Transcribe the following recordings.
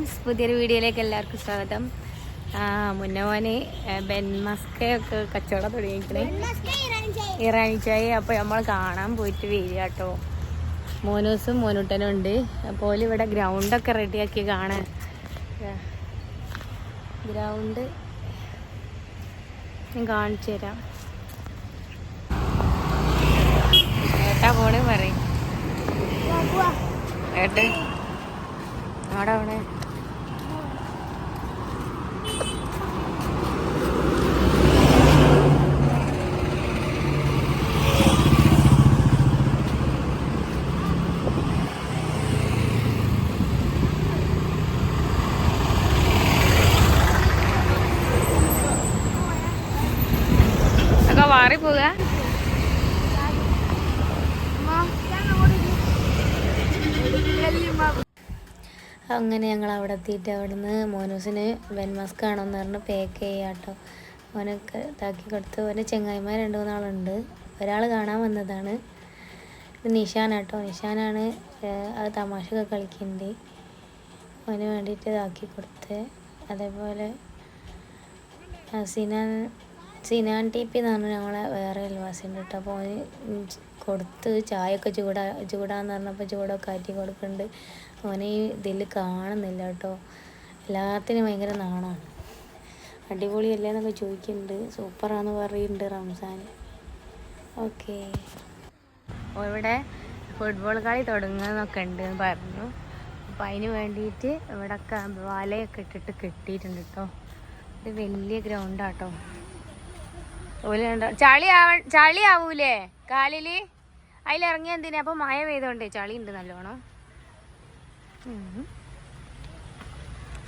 പുതിയൊരു വീഡിയോയിലേക്ക് എല്ലാവർക്കും സ്വാഗതം. മുന്നോന് ബെൻമസ്കയൊക്കെ കച്ചവടം തുടങ്ങിയിരിക്കണേ, ഇറാനി ചായ. അപ്പോൾ നമ്മൾ കാണാൻ പോയിട്ട് വരിക കേട്ടോ. മോനൂസും മോനൂട്ടനും ഉണ്ട്. അപ്പോൾ ഇവിടെ ഗ്രൗണ്ടൊക്കെ റെഡിയാക്കി കാണാൻ. ഗ്രൗണ്ട് ഞാൻ കാണിച്ചു തരാം. ഏട്ടാ പോണേ പറയും ഏട്ട് അവിടെ അവിടെ ഒക്കെ മാറി പോവുക. അങ്ങനെ ഞങ്ങൾ അവിടെ എത്തിയിട്ട് അവിടുന്ന് മോനൂസിന് ബെൻമസ്ക് ആണെന്ന് പറഞ്ഞ് പാക്ക് ചെയ്യാം കേട്ടോ. ഓനൊക്കെ ഇതാക്കി കൊടുത്ത്. ഓന് ചെങ്ങായിമാർ 2-3 ആളുണ്ട്. ഒരാൾ കാണാൻ വന്നതാണ്. ഇത് നിഷാൻ കേട്ടോ. നിഷാനാണ് അത് തമാശയൊക്കെ കളിക്കുന്നുണ്ട്. ഓന് വേണ്ടിയിട്ട് ഇതാക്കി കൊടുത്ത്. അതേപോലെ സിനാൻ ടി പി എന്ന് പറഞ്ഞാൽ ഞങ്ങളെ വേറെ അയൽവാസിയുണ്ട് കേട്ടോ. അപ്പോൾ ഓന് കൊടുത്ത് ചായയൊക്കെ ചൂടാന്ന് പറഞ്ഞപ്പോൾ ചൂടൊക്കെ ആറ്റി കൊടുക്കുന്നുണ്ട്. ഓനെ ഇതിൽ കാണുന്നില്ല കേട്ടോ. എല്ലാത്തിനും ഭയങ്കര നാണമാണ്. അടിപൊളിയല്ലേ എന്നൊക്കെ ചോദിക്കുന്നുണ്ട്. സൂപ്പറാന്ന് പറയുന്നുണ്ട് റംസാൻ. ഓക്കെ, ഇവിടെ ഫുട്ബോൾ കളി തുടങ്ങുന്നൊക്കെ ഉണ്ട് എന്ന് പറഞ്ഞു. അപ്പം അതിന് വേണ്ടിയിട്ട് ഇവിടെയൊക്കെ വലയൊക്കെ ഇട്ടിട്ട് കെട്ടിയിട്ടുണ്ട് കേട്ടോ. ഇത് വലിയ ഗ്രൗണ്ടാട്ടോ. ചളി ആവൂലേ കാലില്? അതിലിറങ്ങിയ എന്തിനാ? അപ്പം മഴ പെയ്തോണ്ടേ ചളി ഉണ്ട് നല്ലോണം.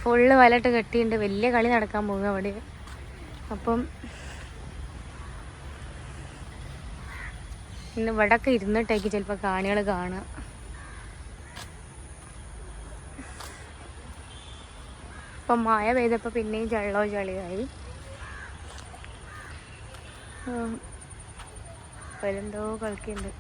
ഫുള്ള് വലട്ട് കെട്ടിയിട്ടുണ്ട്. വലിയ കളി നടക്കാൻ പോകുക അവിടെ. അപ്പം ഇന്ന് ഇവിടെയൊക്കെ ഇരുന്നിട്ടേക്ക് ചിലപ്പോൾ കാണികൾ കാണുക. അപ്പം മഴ പെയ്തപ്പോൾ പിന്നെയും ചളിയായി. എന്തോ കളിക്കുന്നുണ്ട്.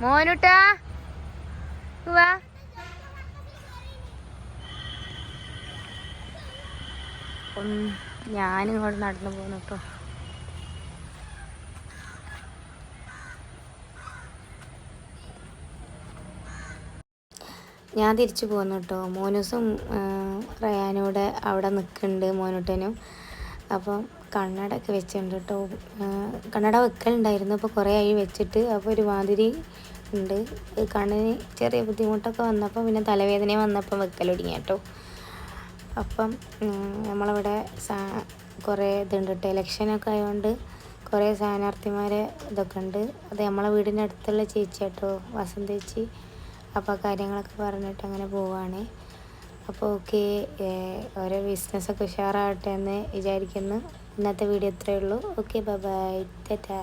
മോനുട്ടാ വാ. ഞാനിങ്ങോട്ട് നടന്നു പോകുന്നു കേട്ടോ. ഞാൻ തിരിച്ചു പോന്നു കേട്ടോ. മോനൂസും റയാനൂടെ അവിടെ നിൽക്കുന്നുണ്ട്, മോനൂട്ടനും. അപ്പം കണ്ണടയൊക്കെ വെച്ചിട്ടുണ്ട് കേട്ടോ. കണ്ണട വെക്കലുണ്ടായിരുന്നു, അപ്പോൾ കുറേ ആയി വെച്ചിട്ട്. അപ്പോൾ ഒരു മാതിരി ഉണ്ട്. കണ്ണിന് ചെറിയ ബുദ്ധിമുട്ടൊക്കെ വന്നപ്പോൾ പിന്നെ തലവേദന വന്നപ്പോൾ വെക്കൽ തുടങ്ങി കേട്ടോ. അപ്പം നമ്മളിവിടെ കുറേ ഇതുണ്ട് കേട്ടോ. ഇലക്ഷനൊക്കെ ആയതുകൊണ്ട് കുറേ സ്ഥാനാർത്ഥിമാരെ ഇതൊക്കെ ഉണ്ട്. അത് നമ്മളെ വീടിൻ്റെ അടുത്തുള്ള ചേച്ചി കേട്ടോ, വസന്ത ചേച്ചി. അപ്പോൾ കാര്യങ്ങളൊക്കെ പറഞ്ഞിട്ട് അങ്ങനെ പോവുകയാണ്. അപ്പോൾ ഓക്കെ, ഓരോ ബിസിനസ്സൊക്കെ ഉഷാറാവട്ടെ എന്ന് വിചാരിക്കുന്നു. ഇന്നത്തെ വീഡിയോ ഇത്രയേ ഉള്ളൂ. Okay, bye bye, Tata.